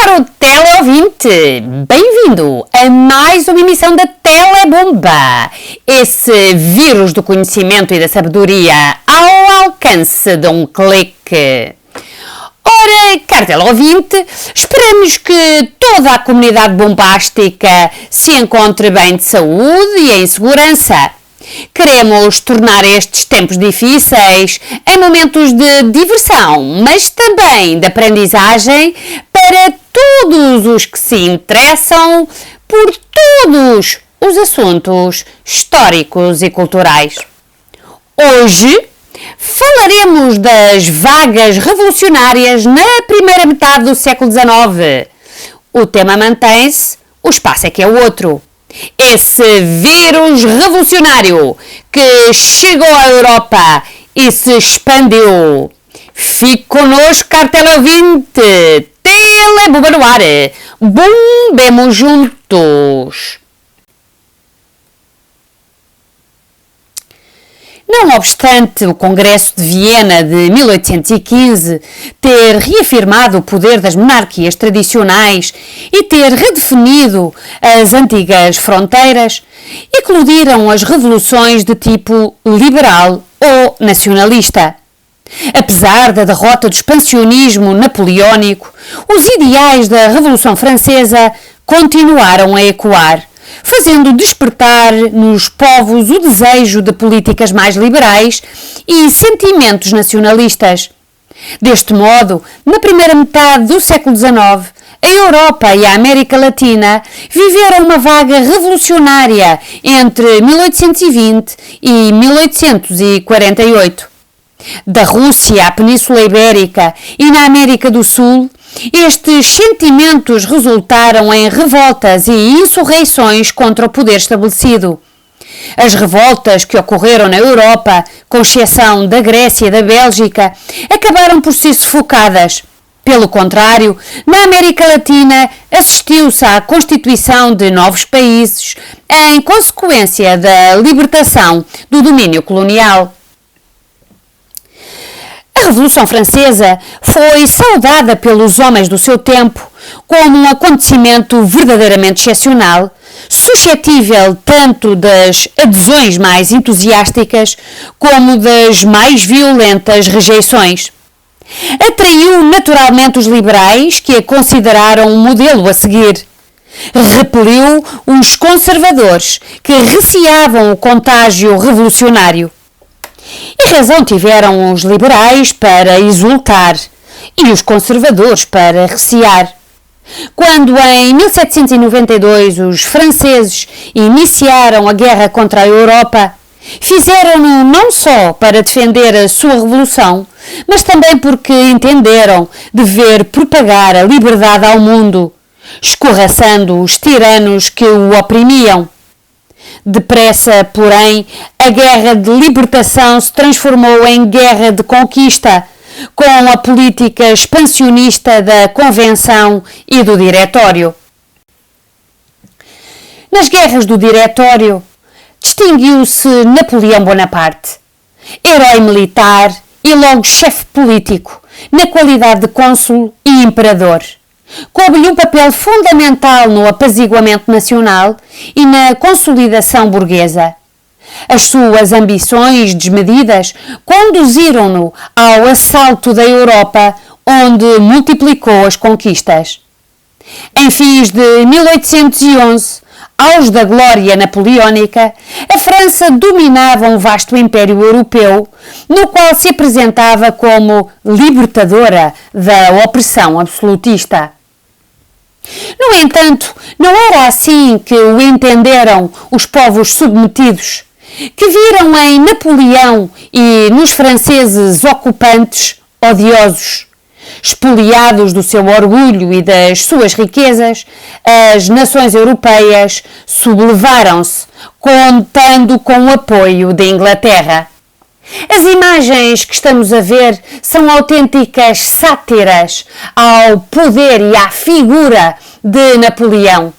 Caro teleouvinte, bem-vindo a mais uma emissão da Telebomba, esse vírus do conhecimento e da sabedoria ao alcance de um clique. Ora, caro teleouvinte, esperamos que toda a comunidade bombástica se encontre bem de saúde e em segurança. Queremos tornar estes tempos difíceis em momentos de diversão, mas também de aprendizagem para todos os que se interessam por todos os assuntos históricos e culturais. Hoje falaremos das vagas revolucionárias na primeira metade do século XIX. O tema mantém-se, o espaço é que é o outro. Esse vírus revolucionário que chegou à Europa e se expandiu. Fique connosco, caro teleouvinte. Telebomba no ar. Bombemos juntos. Não obstante o Congresso de Viena de 1815 ter reafirmado o poder das monarquias tradicionais e ter redefinido as antigas fronteiras, eclodiram as revoluções de tipo liberal ou nacionalista. Apesar da derrota do expansionismo napoleónico, os ideais da Revolução Francesa continuaram a ecoar, fazendo despertar nos povos o desejo de políticas mais liberais e sentimentos nacionalistas. Deste modo, na primeira metade do século XIX, a Europa e a América Latina viveram uma vaga revolucionária entre 1820 e 1848. Da Rússia à Península Ibérica e na América do Sul, estes sentimentos resultaram em revoltas e insurreições contra o poder estabelecido. As revoltas que ocorreram na Europa, com exceção da Grécia e da Bélgica, acabaram por ser sufocadas. Pelo contrário, na América Latina assistiu-se à constituição de novos países em consequência da libertação do domínio colonial. A Revolução Francesa foi saudada pelos homens do seu tempo como um acontecimento verdadeiramente excepcional, suscetível tanto das adesões mais entusiásticas como das mais violentas rejeições. Atraiu naturalmente os liberais, que a consideraram um modelo a seguir. Repeliu os conservadores, que receavam o contágio revolucionário. E razão tiveram os liberais para exultar e os conservadores para recear. Quando em 1792 os franceses iniciaram a guerra contra a Europa, fizeram-no não só para defender a sua revolução, mas também porque entenderam dever propagar a liberdade ao mundo, escorraçando os tiranos que o oprimiam. Depressa, porém, a guerra de libertação se transformou em guerra de conquista, com a política expansionista da Convenção e do Diretório. Nas guerras do Diretório, distinguiu-se Napoleão Bonaparte, herói militar e logo chefe político, na qualidade de cônsul e imperador. Coube-lhe um papel fundamental no apaziguamento nacional e na consolidação burguesa. As suas ambições desmedidas conduziram-no ao assalto da Europa, onde multiplicou as conquistas. Em fins de 1811, auge da glória napoleónica, a França dominava um vasto império europeu, no qual se apresentava como libertadora da opressão absolutista. No entanto, não era assim que o entenderam os povos submetidos, que viram em Napoleão e nos franceses ocupantes odiosos. Espoliados do seu orgulho e das suas riquezas, as nações europeias sublevaram-se, contando com o apoio da Inglaterra. As imagens que estamos a ver são autênticas sátiras ao poder e à figura de Napoleão.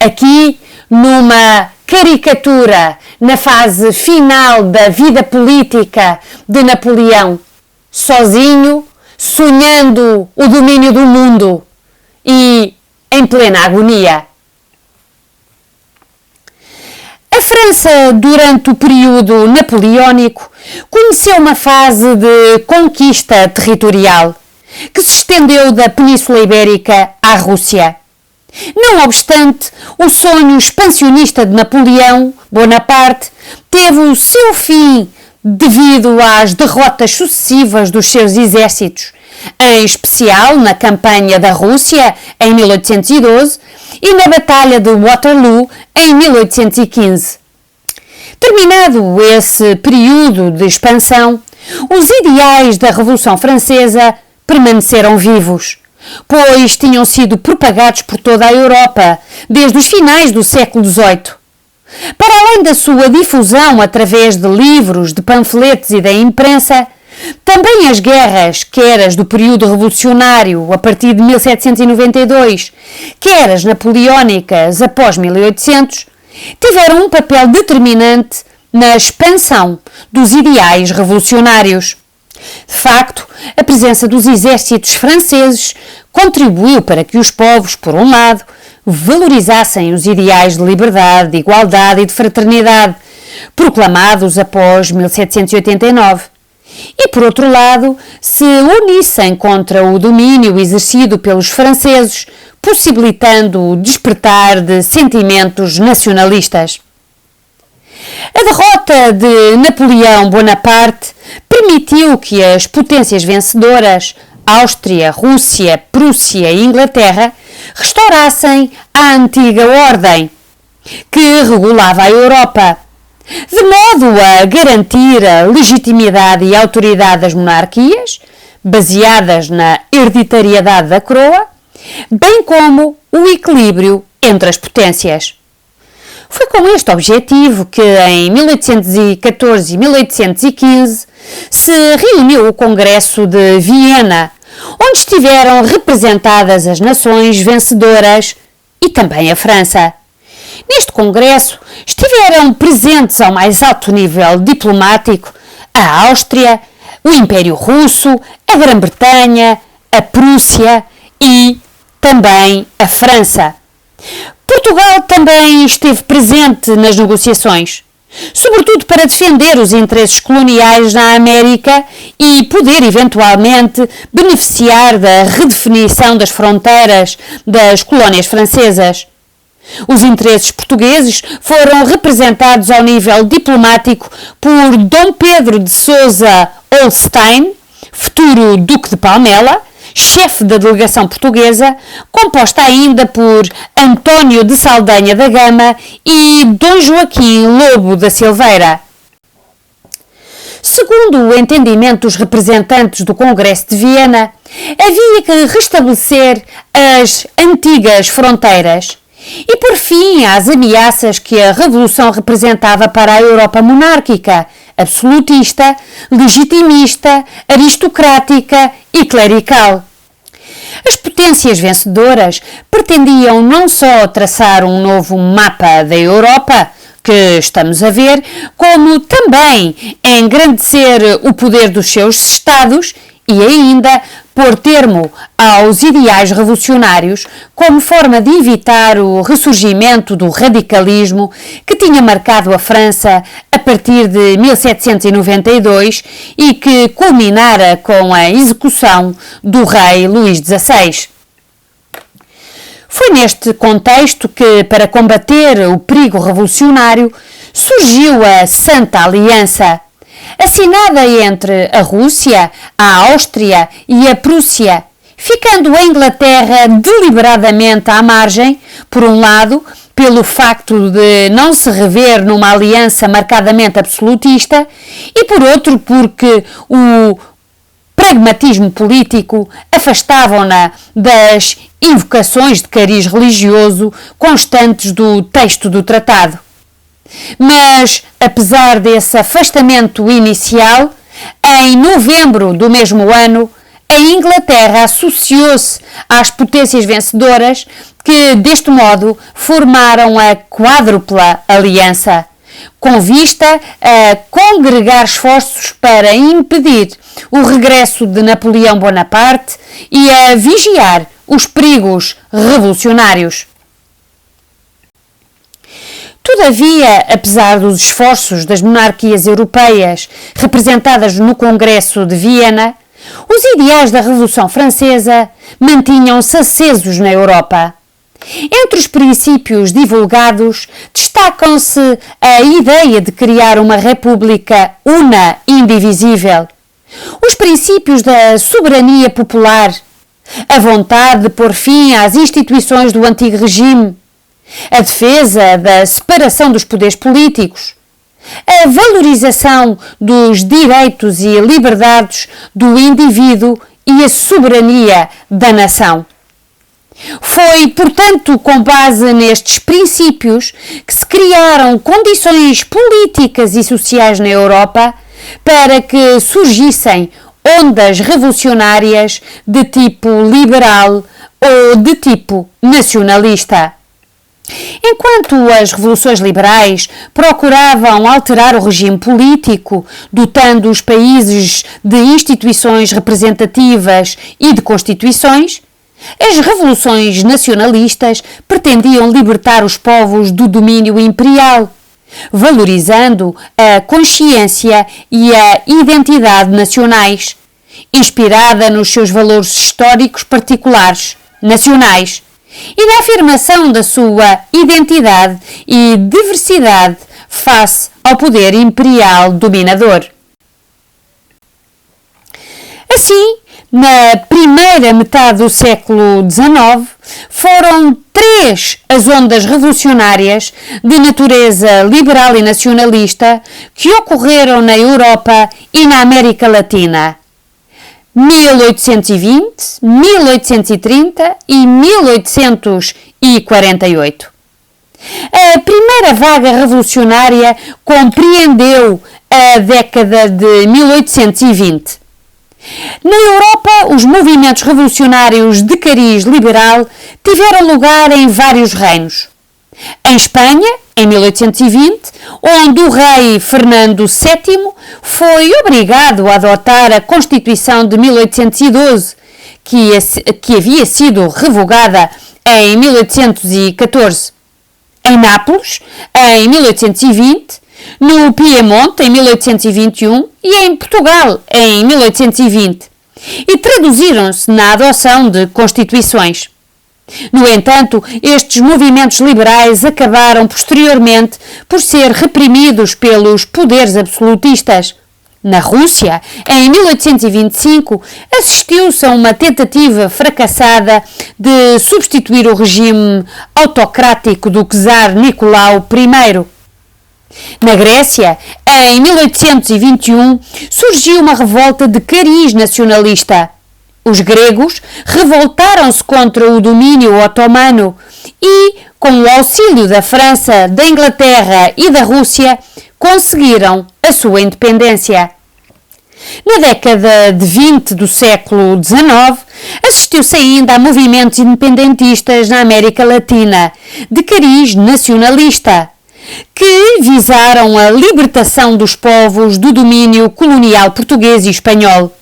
Aqui, numa caricatura, na fase final da vida política de Napoleão, sozinho, sonhando o domínio do mundo e em plena agonia. A França, durante o período napoleónico, conheceu uma fase de conquista territorial, que se estendeu da Península Ibérica à Rússia. Não obstante, o sonho expansionista de Napoleão Bonaparte teve o seu fim devido às derrotas sucessivas dos seus exércitos, em especial na campanha da Rússia em 1812 e na Batalha de Waterloo em 1815. Terminado esse período de expansão, os ideais da Revolução Francesa permaneceram vivos, pois tinham sido propagados por toda a Europa desde os finais do século XVIII. Para além da sua difusão através de livros, de panfletos e da imprensa, também as guerras, quer as do período revolucionário a partir de 1792, quer as napoleónicas após 1800, tiveram um papel determinante na expansão dos ideais revolucionários. De facto, a presença dos exércitos franceses contribuiu para que os povos, por um lado, valorizassem os ideais de liberdade, de igualdade e de fraternidade, proclamados após 1789, e, por outro lado, se unissem contra o domínio exercido pelos franceses, possibilitando o despertar de sentimentos nacionalistas. A derrota de Napoleão Bonaparte permitiu que as potências vencedoras, Áustria, Rússia, Prússia e Inglaterra, restaurassem a antiga ordem, que regulava a Europa, de modo a garantir a legitimidade e autoridade das monarquias, baseadas na hereditariedade da coroa, bem como o equilíbrio entre as potências. Foi com este objetivo que, em 1814 e 1815, se reuniu o Congresso de Viena, onde estiveram representadas as nações vencedoras e também a França. Neste Congresso estiveram presentes ao mais alto nível diplomático a Áustria, o Império Russo, a Grã-Bretanha, a Prússia e também a França. Portugal também esteve presente nas negociações, sobretudo para defender os interesses coloniais na América e poder eventualmente beneficiar da redefinição das fronteiras das colónias francesas. Os interesses portugueses foram representados ao nível diplomático por Dom Pedro de Sousa Holstein, futuro Duque de Palmela, chefe da delegação portuguesa, composta ainda por António de Saldanha da Gama e Dom Joaquim Lobo da Silveira. Segundo o entendimento dos representantes do Congresso de Viena, havia que restabelecer as antigas fronteiras e pôr fim às ameaças que a Revolução representava para a Europa monárquica, absolutista, legitimista, aristocrática e clerical. As potências vencedoras pretendiam não só traçar um novo mapa da Europa, que estamos a ver, como também engrandecer o poder dos seus Estados e ainda pôr termo aos ideais revolucionários como forma de evitar o ressurgimento do radicalismo que tinha marcado a França a partir de 1792 e que culminara com a execução do rei Luís XVI. Foi neste contexto que, para combater o perigo revolucionário, surgiu a Santa Aliança, assinada entre a Rússia, a Áustria e a Prússia, ficando a Inglaterra deliberadamente à margem, por um lado, pelo facto de não se rever numa aliança marcadamente absolutista, e por outro, porque o pragmatismo político afastavam-na das invocações de cariz religioso constantes do texto do tratado. Mas, apesar desse afastamento inicial, em novembro do mesmo ano, a Inglaterra associou-se às potências vencedoras que, deste modo, formaram a Quádrupla Aliança, com vista a congregar esforços para impedir o regresso de Napoleão Bonaparte e a vigiar os perigos revolucionários. Todavia, apesar dos esforços das monarquias europeias representadas no Congresso de Viena, os ideais da Revolução Francesa mantinham-se acesos na Europa. Entre os princípios divulgados, destacam-se a ideia de criar uma república una e indivisível, os princípios da soberania popular, a vontade de pôr fim às instituições do antigo regime, a defesa da separação dos poderes políticos, a valorização dos direitos e liberdades do indivíduo e a soberania da nação. Foi, portanto, com base nestes princípios que se criaram condições políticas e sociais na Europa para que surgissem ondas revolucionárias de tipo liberal ou de tipo nacionalista. Enquanto as revoluções liberais procuravam alterar o regime político, dotando os países de instituições representativas e de constituições, as revoluções nacionalistas pretendiam libertar os povos do domínio imperial, valorizando a consciência e a identidade nacionais, inspirada nos seus valores históricos particulares, nacionais, e na afirmação da sua identidade e diversidade face ao poder imperial dominador. Assim, na primeira metade do século XIX, foram 3 as ondas revolucionárias de natureza liberal e nacionalista que ocorreram na Europa e na América Latina. 1820, 1830 e 1848. A primeira vaga revolucionária compreendeu a década de 1820. Na Europa, os movimentos revolucionários de cariz liberal tiveram lugar em vários reinos. Em Espanha, em 1820, onde o rei Fernando VII foi obrigado a adotar a Constituição de 1812, que havia sido revogada em 1814. Em Nápoles, em 1820, no Piemonte, em 1821 e em Portugal, em 1820, e traduziram-se na adoção de constituições. No entanto, estes movimentos liberais acabaram posteriormente por ser reprimidos pelos poderes absolutistas. Na Rússia, em 1825, assistiu-se a uma tentativa fracassada de substituir o regime autocrático do czar Nicolau I. Na Grécia, em 1821, surgiu uma revolta de cariz nacionalista. Os gregos revoltaram-se contra o domínio otomano e, com o auxílio da França, da Inglaterra e da Rússia, conseguiram a sua independência. Na década de 20 do século XIX, assistiu-se ainda a movimentos independentistas na América Latina, de cariz nacionalista, que visaram a libertação dos povos do domínio colonial português e espanhol.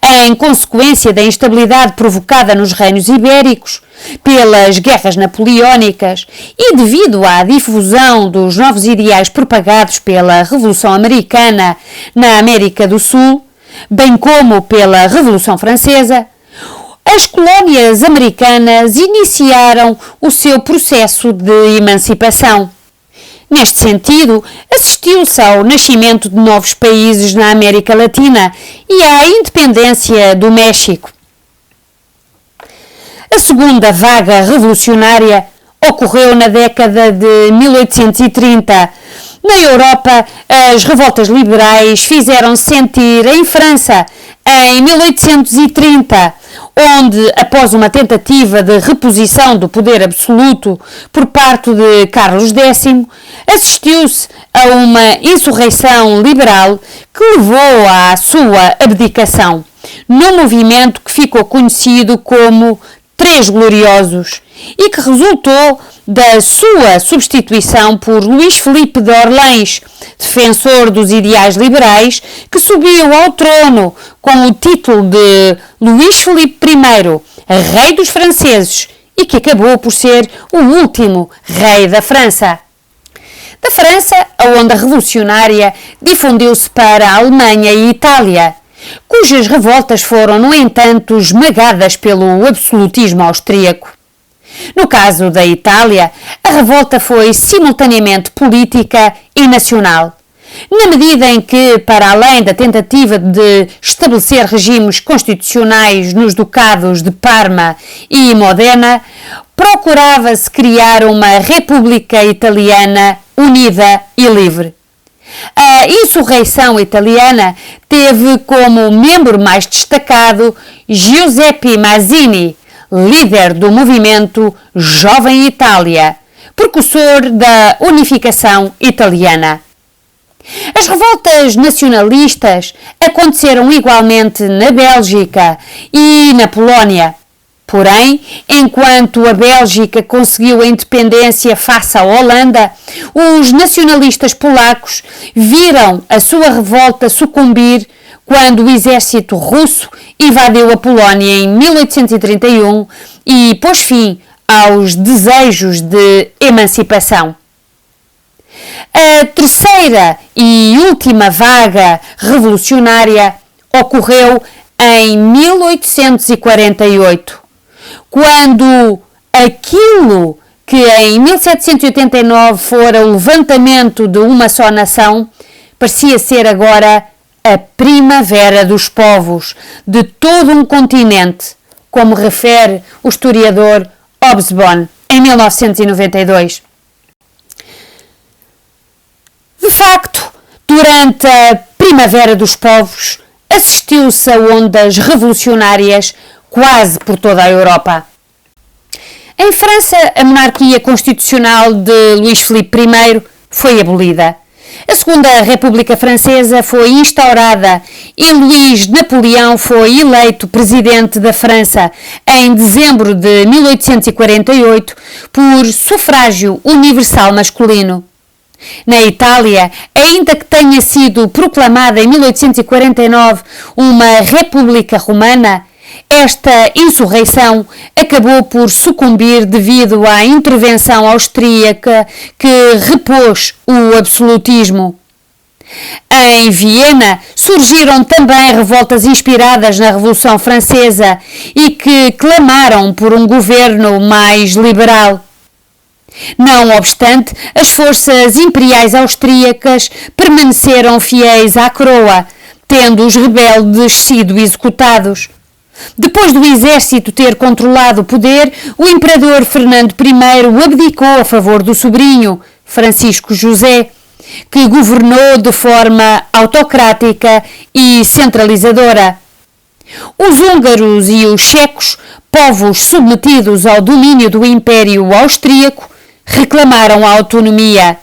Em consequência da instabilidade provocada nos reinos ibéricos, pelas guerras napoleónicas e devido à difusão dos novos ideais propagados pela Revolução Americana na América do Sul, bem como pela Revolução Francesa, as colónias americanas iniciaram o seu processo de emancipação. Neste sentido, assistiu-se ao nascimento de novos países na América Latina e à independência do México. A segunda vaga revolucionária ocorreu na década de 1830. Na Europa, as revoltas liberais fizeram-se sentir em França, em 1830, onde, após uma tentativa de reposição do poder absoluto por parte de Carlos X, assistiu-se a uma insurreição liberal que levou à sua abdicação, num movimento que ficou conhecido como Três Gloriosos e que resultou da sua substituição por Luís Filipe de Orleans, defensor dos ideais liberais, que subiu ao trono com o título de Luís Filipe I, rei dos franceses e que acabou por ser o último rei da França. Da França, a onda revolucionária difundiu-se para a Alemanha e Itália, cujas revoltas foram, no entanto, esmagadas pelo absolutismo austríaco. No caso da Itália, a revolta foi simultaneamente política e nacional, na medida em que, para além da tentativa de estabelecer regimes constitucionais nos ducados de Parma e Modena, procurava-se criar uma república italiana unida e livre. A insurreição italiana teve como membro mais destacado Giuseppe Mazzini, líder do movimento Jovem Itália, precursor da unificação italiana. As revoltas nacionalistas aconteceram igualmente na Bélgica e na Polónia. Porém, enquanto a Bélgica conseguiu a independência face à Holanda, os nacionalistas polacos viram a sua revolta sucumbir quando o exército russo invadiu a Polónia em 1831 e pôs fim aos desejos de emancipação. A terceira e última vaga revolucionária ocorreu em 1848, quando aquilo que em 1789 fora o levantamento de uma só nação parecia ser agora a primavera dos povos de todo um continente, como refere o historiador Hobsbawm em 1992. De facto, durante a Primavera dos Povos, assistiu-se a ondas revolucionárias quase por toda a Europa. Em França, a monarquia constitucional de Luís Filipe I foi abolida. A Segunda República Francesa foi instaurada e Luís Napoleão foi eleito presidente da França em dezembro de 1848 por sufrágio universal masculino. Na Itália, ainda que tenha sido proclamada em 1849 uma República Romana, esta insurreição acabou por sucumbir devido à intervenção austríaca que repôs o absolutismo. Em Viena surgiram também revoltas inspiradas na Revolução Francesa e que clamaram por um governo mais liberal. Não obstante, as forças imperiais austríacas permaneceram fiéis à coroa, tendo os rebeldes sido executados. Depois do exército ter controlado o poder, o imperador Fernando I abdicou a favor do sobrinho, Francisco José, que governou de forma autocrática e centralizadora. Os húngaros e os checos, povos submetidos ao domínio do Império Austríaco, reclamaram a autonomia.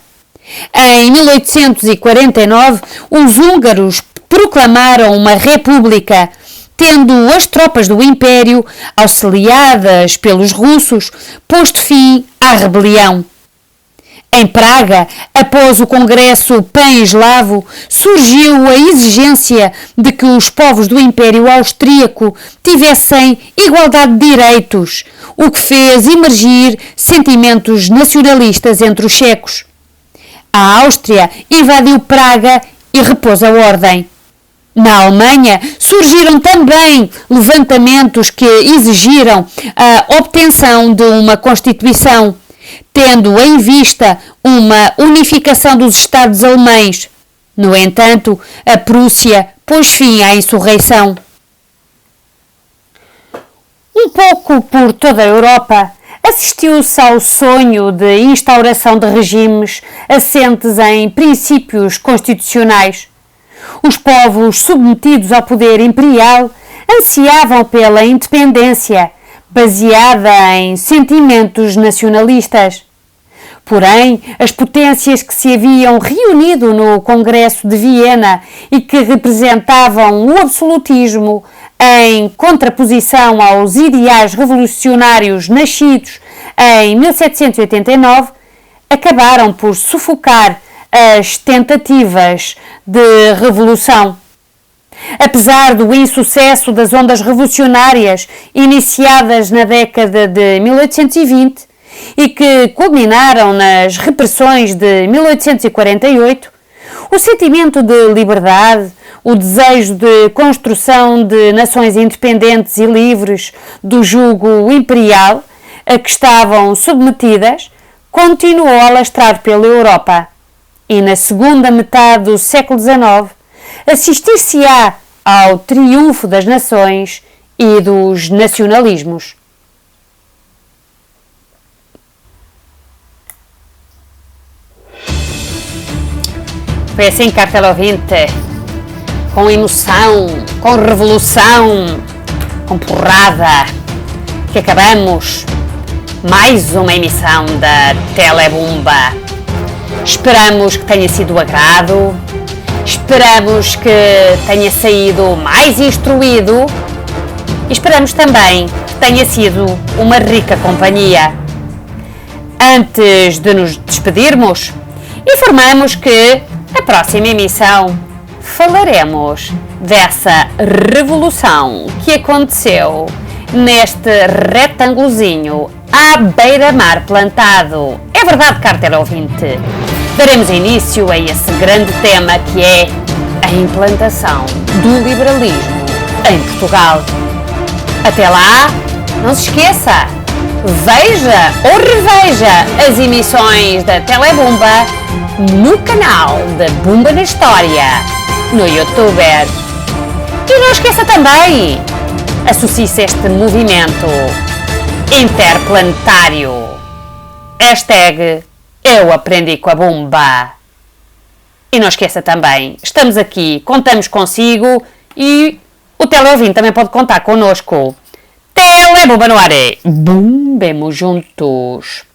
Em 1849, os húngaros proclamaram uma república, tendo as tropas do Império, auxiliadas pelos russos, posto fim à rebelião. Em Praga, após o Congresso Pan-Eslavo, surgiu a exigência de que os povos do Império Austríaco tivessem igualdade de direitos, o que fez emergir sentimentos nacionalistas entre os checos. A Áustria invadiu Praga e repôs a ordem. Na Alemanha surgiram também levantamentos que exigiram a obtenção de uma Constituição, tendo em vista uma unificação dos Estados alemães. No entanto, a Prússia pôs fim à insurreição. Um pouco por toda a Europa, assistiu-se ao sonho de instauração de regimes assentes em princípios constitucionais. Os povos submetidos ao poder imperial ansiavam pela independência, baseada em sentimentos nacionalistas. Porém, as potências que se haviam reunido no Congresso de Viena e que representavam o absolutismo em contraposição aos ideais revolucionários nascidos em 1789, acabaram por sufocar as tentativas de revolução. Apesar do insucesso das ondas revolucionárias iniciadas na década de 1820 e que culminaram nas repressões de 1848, o sentimento de liberdade, o desejo de construção de nações independentes e livres do jugo imperial a que estavam submetidas, continuou a alastrar pela Europa. E na segunda metade do século XIX, assistir-se-á ao triunfo das nações e dos nacionalismos. Foi assim, caro teleouvinte, com emoção, com revolução, com porrada, que acabamos mais uma emissão da Telebumba. Esperamos que tenha sido do agrado, esperamos que tenha saído mais instruído e esperamos também que tenha sido uma rica companhia. Antes de nos despedirmos, informamos que a próxima emissão falaremos dessa revolução que aconteceu neste retângulozinho à beira-mar plantado. É verdade, caro teleouvinte. Daremos início a esse grande tema que é a implantação do liberalismo em Portugal. Até lá, não se esqueça, veja ou reveja as emissões da Telebumba no canal da Bumba na História, no YouTube. E não esqueça também, associe-se a este movimento interplanetário. Hashtag Eu Aprendi com a Bumba. E não esqueça também, estamos aqui, contamos consigo e o teleouvinte também pode contar connosco. Telebumba no ar. Bumbemos juntos.